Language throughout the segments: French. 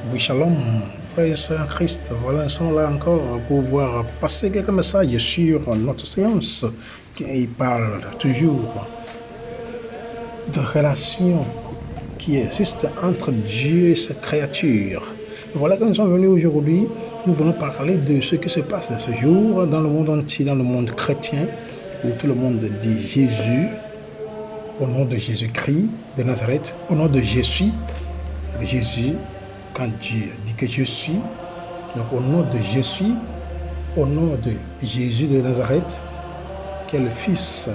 Oui, shalom, frères et sœurs en Christ. Voilà, nous sommes là encore pour pouvoir passer quelques messages sur notre séance qui parle toujours de relations qui existent entre Dieu et ses créatures. Voilà que nous sommes venus aujourd'hui. Nous voulons parler de ce qui se passe ce jour dans le monde entier, dans le monde chrétien, où tout le monde dit Jésus, au nom de Jésus-Christ de Nazareth, au nom de Jésus. Jésus, quand Dieu dit que je suis, donc au nom de Jésus, au nom de Jésus de Nazareth, qui est le fils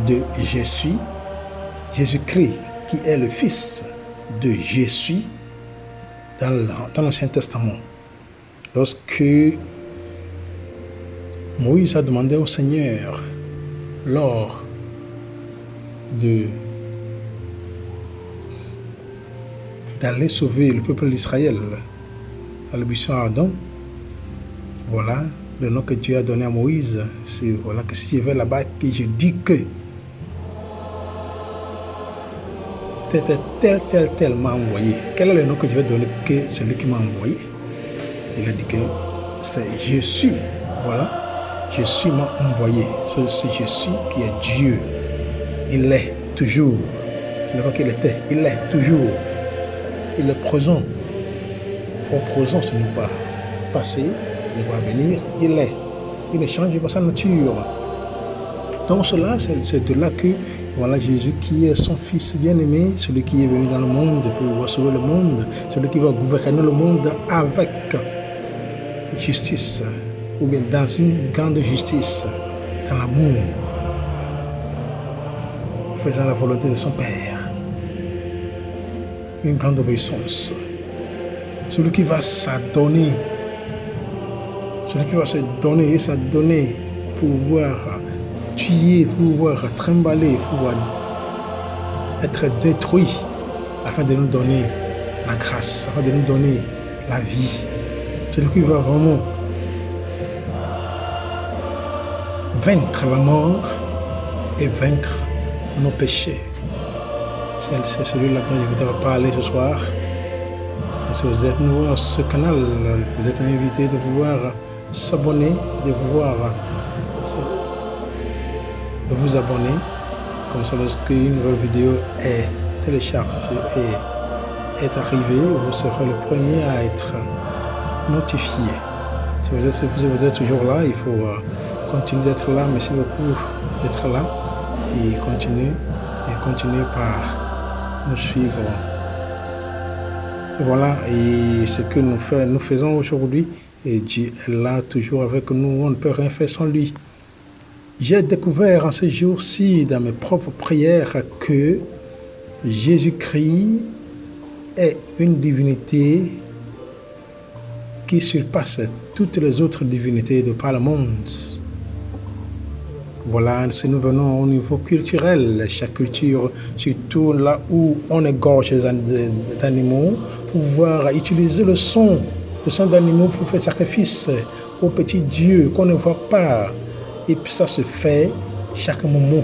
de Jésus, Jésus-Christ, qui est le fils de Jésus dans l'Ancien Testament. Lorsque Moïse a demandé au Seigneur, lors d'aller sauver le peuple d'Israël à la buisson ardent, voilà le nom que Dieu a donné à Moïse. C'est voilà que si je vais là-bas et je dis que tel m'a envoyé, quel est le nom que je vais donner que celui qui m'a envoyé? Il a dit que c'est je suis. Voilà, je suis m'a envoyé. C'est je suis qui est Dieu. Il est toujours. Ce n'est pas qu'il était, il est toujours. Il est présent. Au présent, ce n'est pas passé, ce n'est pas venir, il est. Il ne change pas sa nature. Donc cela, c'est de là que voilà Jésus qui est son fils bien-aimé, celui qui est venu dans le monde pour sauver le monde, celui qui va gouverner le monde avec justice, ou bien dans une grande justice, dans l'amour, faisant la volonté de son Père. Une grande obéissance. Celui qui va s'adonner, celui qui va se donner et s'adonner pour pouvoir tuer, pour pouvoir trimballer, pour pouvoir être détruit, afin de nous donner la grâce, afin de nous donner la vie. Celui qui va vraiment vaincre la mort et vaincre nos péchés. C'est celui-là dont je voudrais parler ce soir. Si vous êtes nouveau dans ce canal, vous êtes invité de pouvoir s'abonner, de pouvoir vous abonner. Comme ça, lorsqu'une nouvelle vidéo est téléchargée et est arrivée, vous serez le premier à être notifié. Si vous êtes toujours là, il faut continuer d'être là. Merci beaucoup d'être là et continuer par nous suivre. Et voilà, et ce que nous faisons aujourd'hui, et Dieu est là toujours avec nous, on ne peut rien faire sans lui. J'ai découvert en ces jours-ci, dans mes propres prières, que Jésus-Christ est une divinité qui surpasse toutes les autres divinités de par le monde. Voilà, si nous venons au niveau culturel, chaque culture, surtout là où on égorge d'animaux, pour pouvoir utiliser le sang d'animaux pour faire sacrifice aux petits dieux qu'on ne voit pas. Et puis ça se fait chaque moment.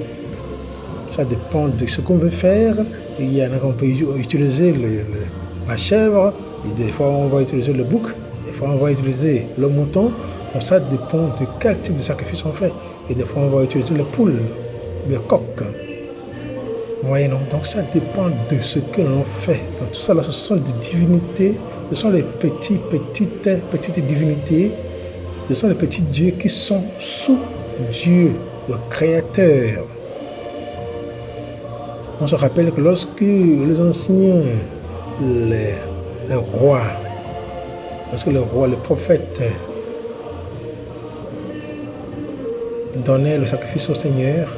Ça dépend de ce qu'on veut faire. Il y en a qu'on peut utiliser la chèvre, et des fois on va utiliser le bouc, des fois on va utiliser le mouton. Donc ça dépend de quel type de sacrifice on fait. Et des fois, on va utiliser le poule, le coq. Vous voyez, non? Donc, ça dépend de ce que l'on fait. Donc, tout ça, là, ce sont des divinités. Ce sont les petites divinités. Ce sont les petits dieux qui sont sous Dieu, le Créateur. On se rappelle que lorsque les anciens, les rois, lorsque les rois, les prophètes, donner le sacrifice au Seigneur,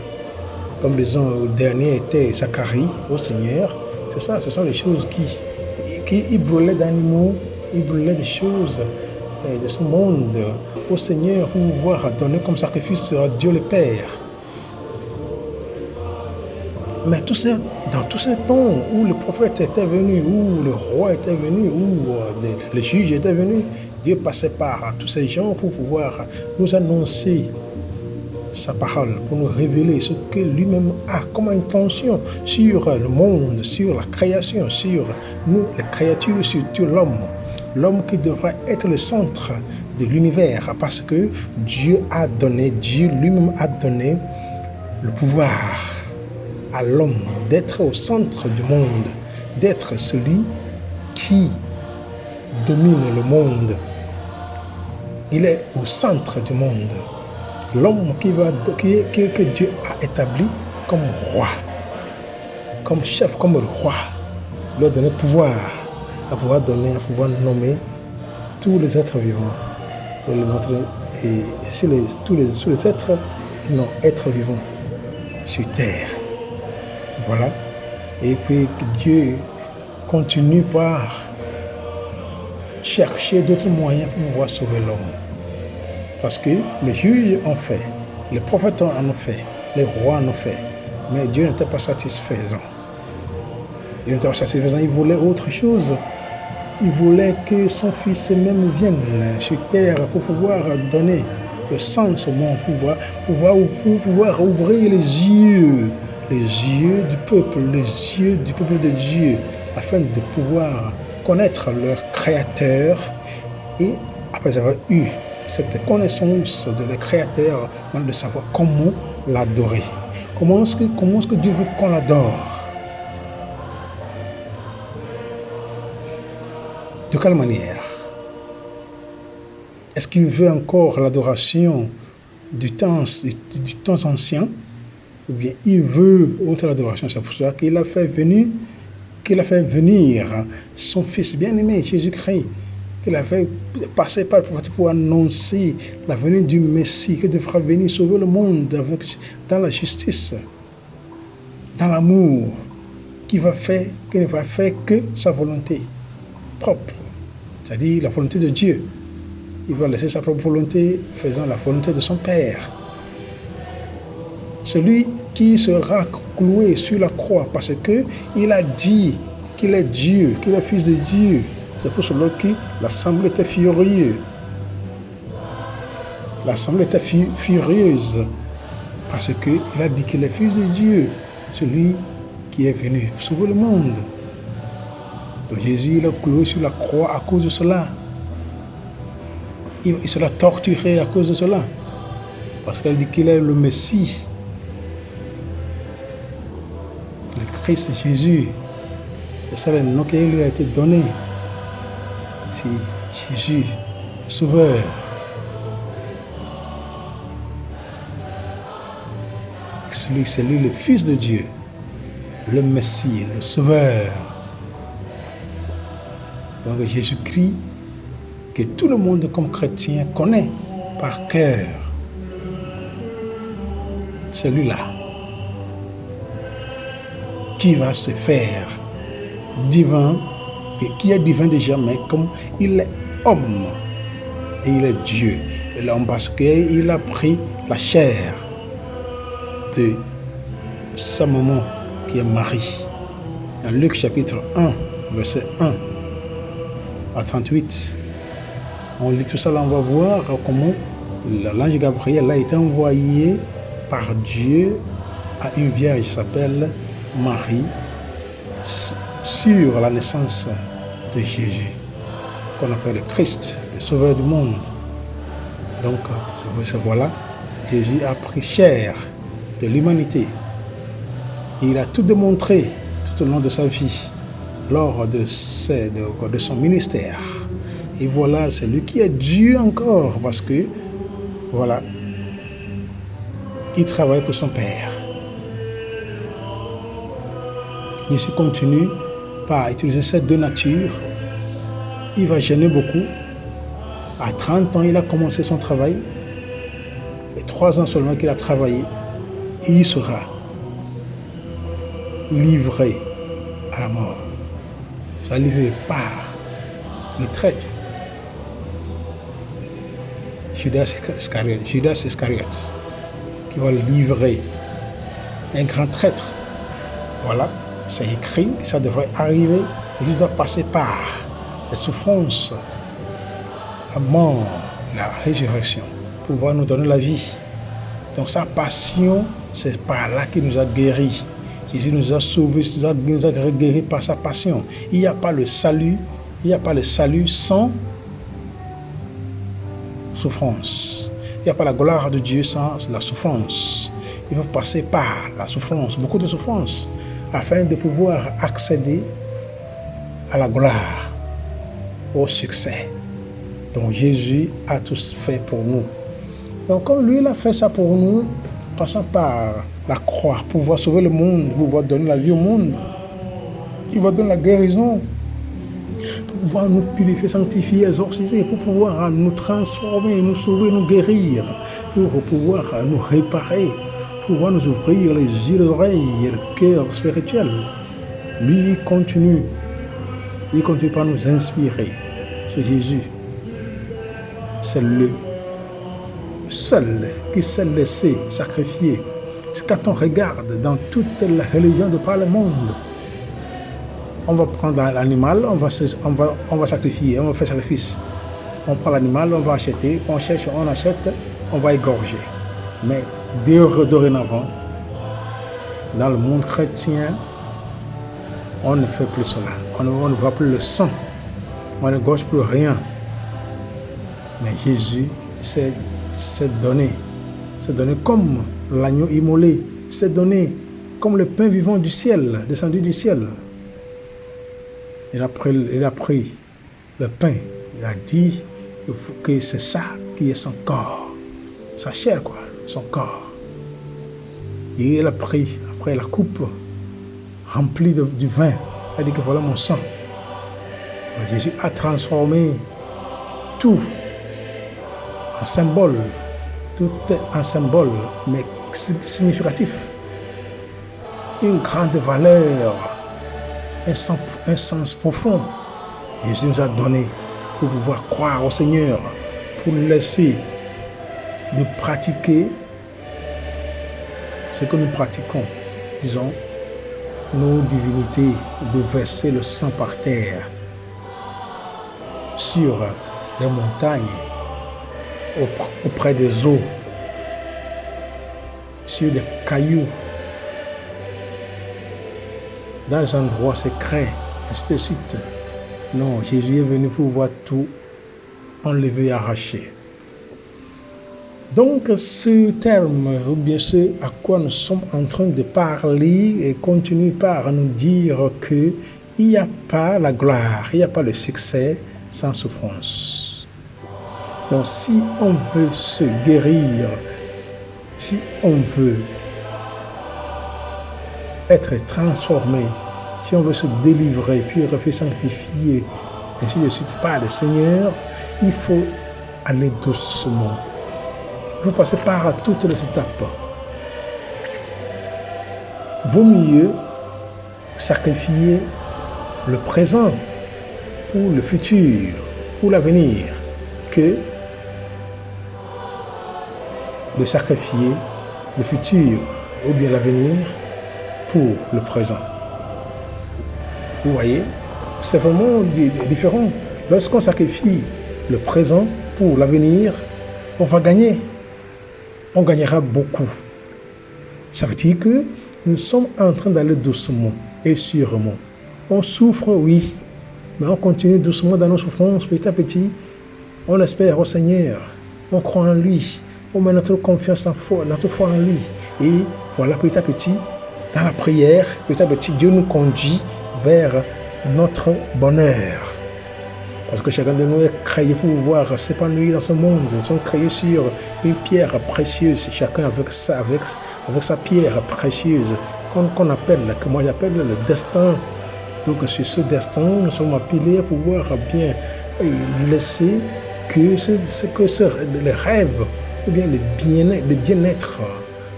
comme disons le dernier était Zacharie au Seigneur. C'est ça, ce sont les choses qui brûlaient d'animaux, ils brûlaient des choses de ce monde au Seigneur pour pouvoir donner comme sacrifice à Dieu le Père. Mais dans tous ces temps où le prophète était venu, où le roi était venu, où le juge était venu, Dieu passait par tous ces gens pour pouvoir nous annoncer sa parole, pour nous révéler ce que lui-même a comme intention sur le monde, sur la création, sur nous, les créatures, sur l'homme. L'homme qui devra être le centre de l'univers, parce que Dieu lui-même a donné le pouvoir à l'homme d'être au centre du monde, d'être celui qui domine le monde. Il est au centre du monde. L'homme que Dieu a établi comme roi, comme chef, comme roi, lui a donné pouvoir, à pouvoir nommer tous les êtres vivants et le montrer. Et tous les êtres, ils n'ont être vivants sur terre. Voilà. Et puis Dieu continue par chercher d'autres moyens pour pouvoir sauver l'homme. Parce que les juges ont fait, les prophètes en ont fait, les rois en ont fait. Mais Dieu n'était pas satisfaisant. Dieu n'était pas satisfaisant, il voulait autre chose. Il voulait que son fils même vienne sur terre pour pouvoir donner le sens au monde, pour pouvoir ouvrir les yeux du peuple de Dieu, afin de pouvoir connaître leur Créateur et, après avoir eu cette connaissance de leur Créateur, de savoir comment l'adorer. Comment est-ce que Dieu veut qu'on l'adore? De quelle manière? Est-ce qu'il veut encore l'adoration du temps ancien? Ou bien il veut autre adoration? C'est pour ça qu'il a fait venir son Fils bien-aimé, Jésus-Christ, qu'il a fait passer par le prophète pour annoncer la venue du Messie, qui devra venir sauver le monde dans la justice, dans l'amour, qui ne va faire que sa volonté propre, c'est-à-dire la volonté de Dieu. Il va laisser sa propre volonté faisant la volonté de son Père. Celui qui sera cloué sur la croix parce qu'il a dit qu'il est Dieu, qu'il est fils de Dieu. C'est pour cela que l'assemblée était furieuse. L'assemblée était furieuse parce qu'il a dit qu'il est fils de Dieu, celui qui est venu sauver le monde. Donc Jésus l'a cloué sur la croix à cause de cela. Il sera torturé à cause de cela. Parce qu'elle dit qu'il est le Messie. Le Christ Jésus. C'est ça le nom qui lui a été donné. C'est Jésus, le Sauveur. C'est lui le Fils de Dieu. Le Messie, le Sauveur. Donc Jésus-Christ, que tout le monde comme chrétien connaît par cœur. Celui-là qui va se faire divin, et qui est divin déjà, mais comme il est homme et il est Dieu. Et l'homme parce qu'il a pris la chair de sa maman qui est Marie. Dans Luc chapitre 1, verset 1 à 38. On lit tout ça, là, on va voir comment l'ange Gabriel a été envoyé par Dieu à une vierge qui s'appelle Marie sur la naissance de Jésus, qu'on appelle le Christ, le Sauveur du monde. Donc, voilà, Jésus a pris chair de l'humanité. Il a tout démontré tout au long de sa vie, lors de son ministère. Et voilà, c'est lui qui est Dieu encore, parce que, voilà, il travaille pour son Père. Jésus continue par utiliser ces deux natures. Il va gêner beaucoup. À 30 ans, il a commencé son travail. Et 3 ans seulement qu'il a travaillé. Et il sera livré à la mort. Il sera livré par le traître. Judas Iscariote, qui va le livrer. Un grand traître. Voilà, c'est écrit, ça devrait arriver. Il doit passer par les souffrances, la mort, la résurrection, pour pouvoir nous donner la vie. Donc sa passion, c'est par là qu'il nous a guéris. Jésus nous a sauvés, nous a guéris par sa passion. Il n'y a pas le salut, sans souffrance. Il n'y a pas la gloire de Dieu sans la souffrance. Il faut passer par la souffrance, beaucoup de souffrance, afin de pouvoir accéder à la gloire, au succès. Donc Jésus a tout fait pour nous. Donc comme lui, il a fait ça pour nous, passant par la croix, pour pouvoir sauver le monde, pour pouvoir donner la vie au monde. Il va donner la guérison, pour pouvoir nous purifier, sanctifier, exorciser, pour pouvoir nous transformer, nous sauver, nous guérir, pour pouvoir nous réparer, pour pouvoir nous ouvrir les yeux, les oreilles et le cœur spirituel. Lui, il continue par nous inspirer. C'est Jésus. C'est le seul qui s'est laissé sacrifier. C'est quand on regarde dans toute la religion de par le monde, on va prendre l'animal, on va sacrifier, on va faire sacrifice. On prend l'animal, on va acheter, on cherche, on achète, on va égorger. Mais dorénavant, dans le monde chrétien, on ne fait plus cela. On ne voit plus le sang. On ne gauche plus rien. Mais Jésus s'est donné. S'est donné comme l'agneau immolé. S'est donné comme le pain vivant du ciel, descendu du ciel. Il a pris le pain. Il a dit que c'est ça qui est son corps. Sa chair, quoi. Son corps. Et il a pris après la coupe remplie du vin. Il a dit que voilà mon sang. Jésus a transformé tout en symbole. Tout est un symbole, mais significatif. Une grande valeur, un sens profond. Jésus nous a donné pour pouvoir croire au Seigneur, pour nous laisser de pratiquer ce que nous pratiquons, disons, nos divinités, de verser le sang par terre, sur les montagnes, auprès des eaux, sur des cailloux, dans des endroits secrets, ainsi de suite. Non, Jésus est venu pour voir tout enlever et arracher. Donc, ce terme, ou bien ce à quoi nous sommes en train de parler, et continue par nous dire qu'il n'y a pas la gloire, il n'y a pas le succès sans souffrance. Donc, si on veut se guérir, si on veut être transformé, si on veut se délivrer, puis refaire sanctifier, ainsi de suite par le Seigneur, il faut aller doucement. Il faut passer par toutes les étapes. Vaut mieux sacrifier le présent pour le futur, pour l'avenir, que de sacrifier le futur ou bien l'avenir pour le présent. Vous voyez, c'est vraiment différent. Lorsqu'on sacrifie le présent pour l'avenir, on va gagner. On gagnera beaucoup. Ça veut dire que nous sommes en train d'aller doucement et sûrement. On souffre, oui, mais on continue doucement dans nos souffrances, petit à petit. On espère au Seigneur, on croit en lui, on met notre confiance, notre foi en lui. Et voilà, petit à petit, dans la prière, petit à petit, Dieu nous conduit vers notre bonheur. Parce que chacun de nous est créé pour pouvoir s'épanouir dans ce monde. Nous sommes créés sur une pierre précieuse, chacun avec sa pierre précieuse, qu'on appelle, que moi j'appelle le destin. Donc sur ce destin, nous sommes appelés à pouvoir bien laisser que les rêves, ou bien le bien-être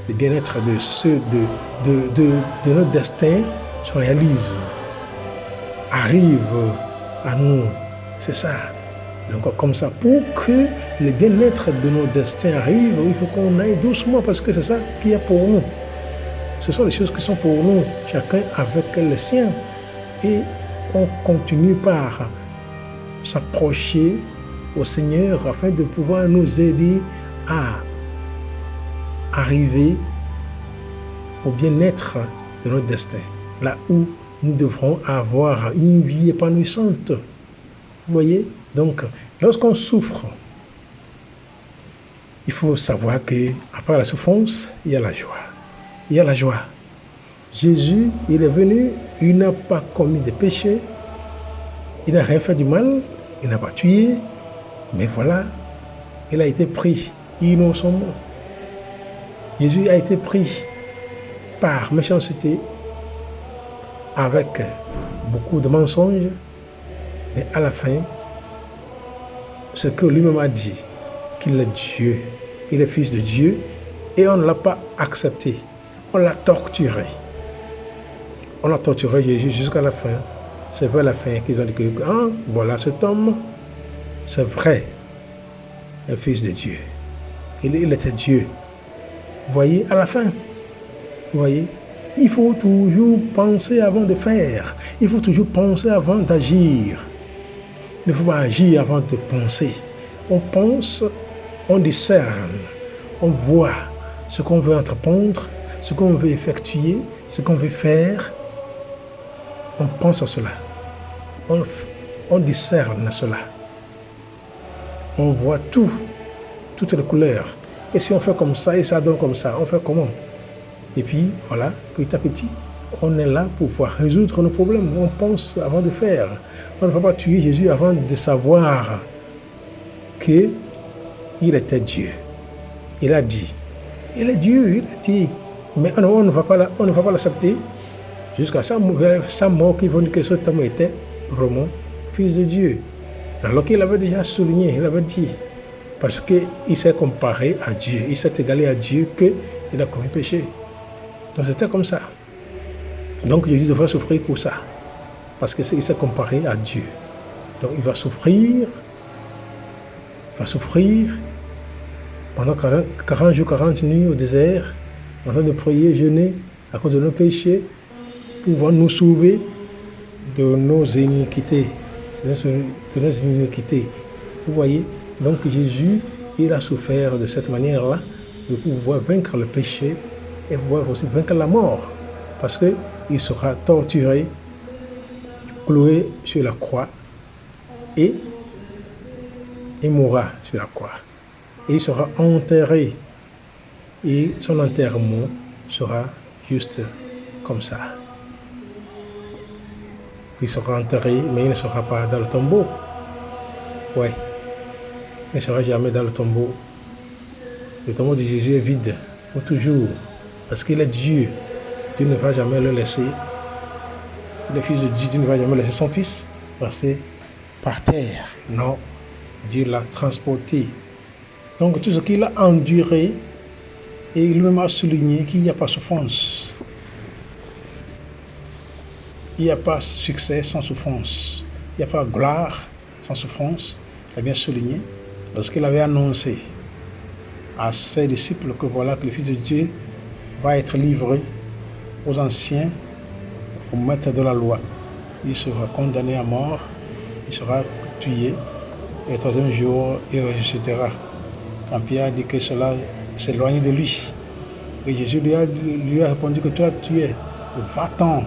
de notre destin se réalise, arrive à nous. C'est ça. Donc comme ça, pour que le bien-être de nos destins arrive, il faut qu'on aille doucement parce que c'est ça qui est pour nous. Ce sont les choses qui sont pour nous, chacun avec le sien. Et on continue par s'approcher au Seigneur afin de pouvoir nous aider à arriver au bien-être de notre destin, là où nous devrons avoir une vie épanouissante. Vous voyez? Donc, lorsqu'on souffre, il faut savoir qu'après la souffrance, il y a la joie. Il y a la joie. Jésus, il est venu, il n'a pas commis de péché, il n'a rien fait du mal, il n'a pas tué, mais voilà, il a été pris innocemment. Jésus a été pris par méchanceté, avec beaucoup de mensonges, mais à la fin, ce que lui-même a dit, qu'il est Dieu, il est fils de Dieu, et on ne l'a pas accepté. On l'a torturé. On a torturé Jésus jusqu'à la fin. C'est vers la fin qu'ils ont dit que voilà cet homme, c'est vrai, le fils de Dieu. Il était Dieu. Vous voyez, à la fin, vous voyez, il faut toujours penser avant de faire. Il faut toujours penser avant d'agir. Il ne faut pas agir avant de penser. On pense, on discerne, on voit ce qu'on veut entreprendre, ce qu'on veut effectuer, ce qu'on veut faire. On pense à cela. On discerne cela. On voit tout, toutes les couleurs. Et si on fait comme ça et ça donne comme ça, on fait comment? Et puis, voilà, petit à petit, on est là pour pouvoir résoudre nos problèmes. On pense avant de faire. On ne va pas tuer Jésus avant de savoir qu'il était Dieu. Il a dit. Il est Dieu, il a dit. Mais on ne va pas l'accepter jusqu'à sa mort qui va dire que cet homme était vraiment fils de Dieu. Alors qu'il avait déjà souligné, il avait dit, parce qu'il s'est comparé à Dieu, il s'est égalé à Dieu qu'il a commis péché. Donc c'était comme ça. Donc Jésus devrait souffrir pour ça, parce qu'il s'est comparé à Dieu. Donc il va souffrir pendant 40 jours, 40 nuits au désert, en train de prier, jeûner à cause de nos péchés, pour pouvoir nous sauver de nos iniquités. Vous voyez? Donc Jésus, il a souffert de cette manière-là, de pouvoir vaincre le péché et pouvoir aussi vaincre la mort. Parce qu'il sera torturé, cloué sur la croix et il mourra sur la croix. Et il sera enterré. Et son enterrement sera juste comme ça. Il sera enterré, mais il ne sera pas dans le tombeau. Ouais. Il ne sera jamais dans le tombeau. Le tombeau de Jésus est vide, pour toujours. Parce qu'il est Dieu. Dieu ne va jamais le laisser. Le Fils de Dieu, Dieu ne va jamais laisser son Fils passer par terre. Non. Dieu l'a transporté. Donc tout ce qu'il a enduré, et il lui-même a souligné qu'il n'y a pas souffrance. Il n'y a pas succès sans souffrance. Il n'y a pas gloire sans souffrance. Il a bien souligné lorsqu'il avait annoncé à ses disciples que voilà que le Fils de Dieu va être livré aux anciens, aux maîtres de la loi. Il sera condamné à mort, il sera tué, et le troisième jour, il ressuscitera. Quand Pierre a dit que cela s'éloigne de lui, et Jésus lui a répondu que toi tu es, va-t'en,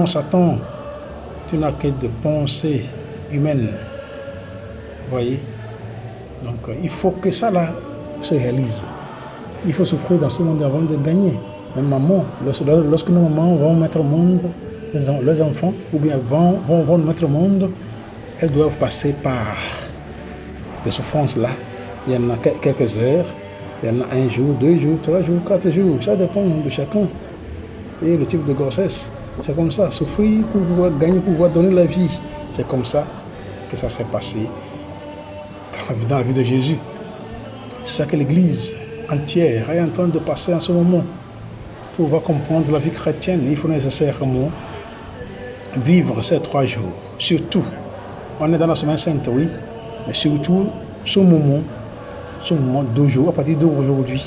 Satan, tu n'as que de pensées humaines. Vous voyez? Donc il faut que ça là se réalise. Il faut souffrir dans ce monde avant de gagner. Même maman, lorsque nos mamans vont mettre au monde leurs enfants, ou bien vont mettre au monde, elles doivent passer par des souffrances là. Il y en a quelques heures, il y en a 1 jour, 2 jours, 3 jours, 4 jours. Ça dépend de chacun. Et le type de grossesse, c'est comme ça. Souffrir pour pouvoir gagner, pour pouvoir donner la vie. C'est comme ça que ça s'est passé dans la vie de Jésus. C'est ça que l'Église entière est en train de passer en ce moment. Pour pouvoir comprendre la vie chrétienne, il faut nécessairement vivre ces 3 jours. Surtout, on est dans la semaine sainte, oui, mais surtout, ce moment d'aujourd'hui, à partir d'aujourd'hui,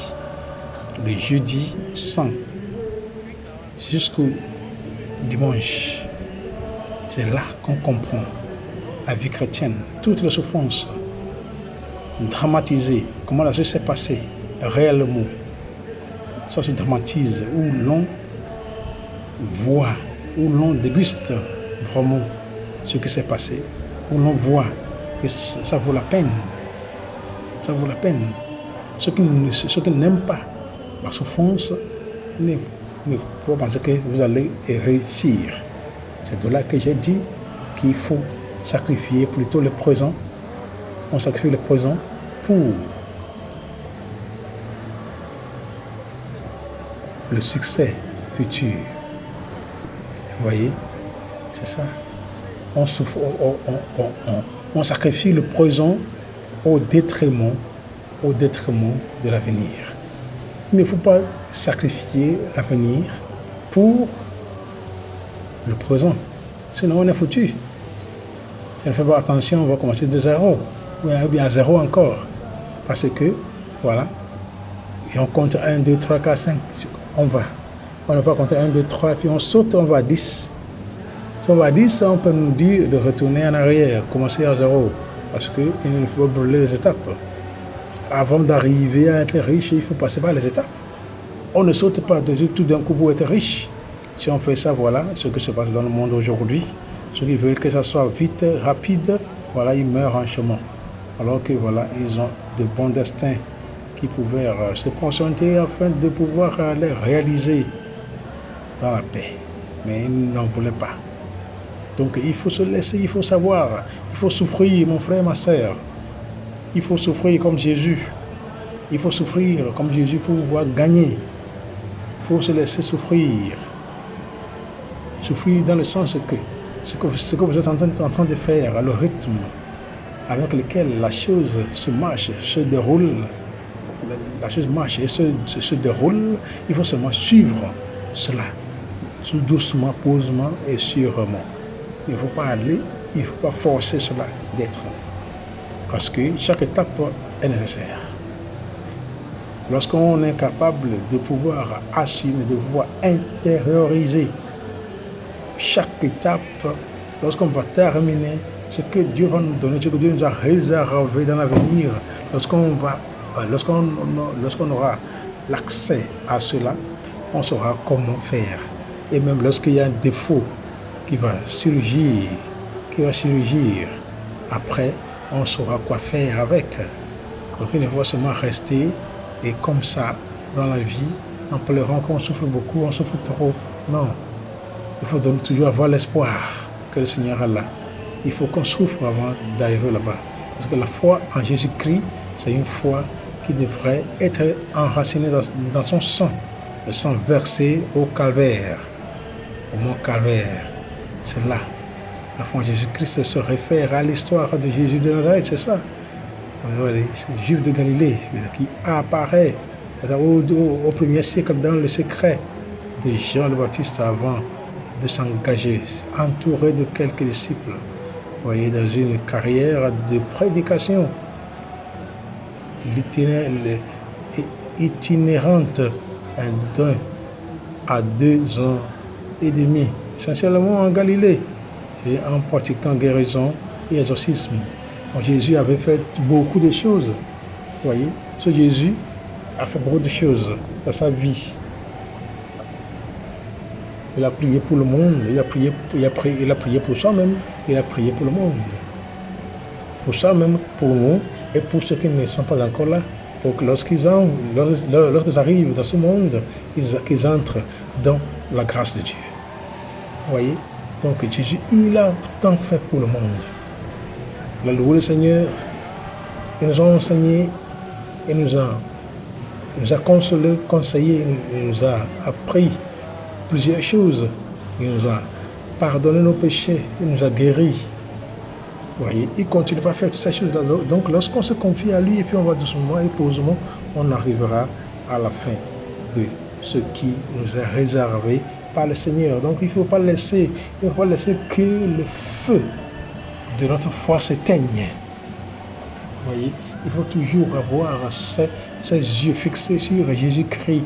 le jeudi saint, jusqu'au dimanche, c'est là qu'on comprend la vie chrétienne, toutes les souffrances dramatisées, comment la chose s'est passée réellement sorte de dramatise où l'on voit, où l'on déguste vraiment ce qui s'est passé, où l'on voit que ça vaut la peine. Ça vaut la peine. Ceux qui n'aiment pas la souffrance, ne faut pas penser que vous allez réussir. C'est de là que j'ai dit qu'il faut sacrifier plutôt le présent. On sacrifie le présent pour le succès futur. Vous voyez, c'est ça. On sacrifie le présent au détriment de l'avenir. Il ne faut pas sacrifier l'avenir pour le présent. Sinon, on est foutu. Si on ne fait pas attention, on va commencer de zéro. Ou bien à zéro encore. Parce que, voilà, et on compte 1, 2, 3, 4, 5, on va. On ne va pas compter 1, 2, 3, puis on saute, on va à 10. Si on va à 10, on peut nous dire de retourner en arrière, commencer à zéro. Parce qu'il ne faut pas brûler les étapes. Avant d'arriver à être riche, il faut passer par les étapes. On ne saute pas tout d'un coup pour être riche. Si on fait ça, voilà ce qui se passe dans le monde aujourd'hui. Ceux qui veulent que ça soit vite, rapide, voilà, ils meurent en chemin. Alors que voilà, ils ont de bons destins qui pouvaient se concentrer afin de pouvoir les réaliser dans la paix. Mais ils n'en voulaient pas. Donc il faut se laisser, il faut savoir, il faut souffrir, mon frère, ma soeur. Il faut souffrir comme Jésus. Il faut souffrir comme Jésus pour pouvoir gagner. Il faut se laisser souffrir. Souffrir dans le sens que ce que vous êtes en train de faire, le rythme avec lequel la chose se marche, se déroule, la chose marche et se déroule, il faut seulement suivre cela, doucement, posément et sûrement. Il ne faut pas aller, il ne faut pas forcer cela d'être. Parce que chaque étape est nécessaire. Lorsqu'on est capable de pouvoir assumer, de pouvoir intérioriser chaque étape, lorsqu'on va terminer ce que Dieu va nous donner, ce que Dieu nous a réservé dans l'avenir, lorsqu'on aura l'accès à cela, on saura comment faire. Et même lorsqu'il y a un défaut qui va surgir, après, on saura quoi faire avec. Donc il ne faut seulement rester et comme ça dans la vie, en pleurant qu'on souffre beaucoup, on souffre trop. Non. Il faut donc toujours avoir l'espoir que le Seigneur a là. Il faut qu'on souffre avant d'arriver là-bas. Parce que la foi en Jésus-Christ, c'est une foi qui devrait être enracinée dans son sang. Le sang versé au calvaire, au mont calvaire. C'est là. La foi en Jésus-Christ se réfère à l'histoire de Jésus de Nazareth, c'est ça. Les Juifs de Galilée qui apparaît au premier siècle dans le secret de Jean le Baptiste avant de s'engager, entouré de quelques disciples, vous voyez, dans une carrière de prédication itinérante d'1 à 2 ans et demi, essentiellement en Galilée, et en pratiquant guérison et exorcisme. Donc, Jésus avait fait beaucoup de choses. Vous voyez, ce Jésus a fait beaucoup de choses dans sa vie. Il a prié pour le monde, il a prié pour soi-même, il a prié pour le monde. Pour soi-même, pour nous et pour ceux qui ne sont pas encore là. Pour que lorsqu'ils arrivent dans ce monde, qu'ils entrent dans la grâce de Dieu. Vous voyez? Donc Jésus, il a tant fait pour le monde. Il a loué le Seigneur, il nous a enseigné, il nous a consolé, conseillé, il nous a appris plusieurs choses. Il nous a pardonné nos péchés, il nous a guéris. Vous voyez, il continue à faire toutes ces choses-là. Donc lorsqu'on se confie à lui et puis on va doucement et posément, on arrivera à la fin de ce qui nous est réservé par le Seigneur. Donc il ne faut pas laisser que le feu de notre foi s'éteigne. Vous voyez, il faut toujours avoir ses yeux fixés sur Jésus-Christ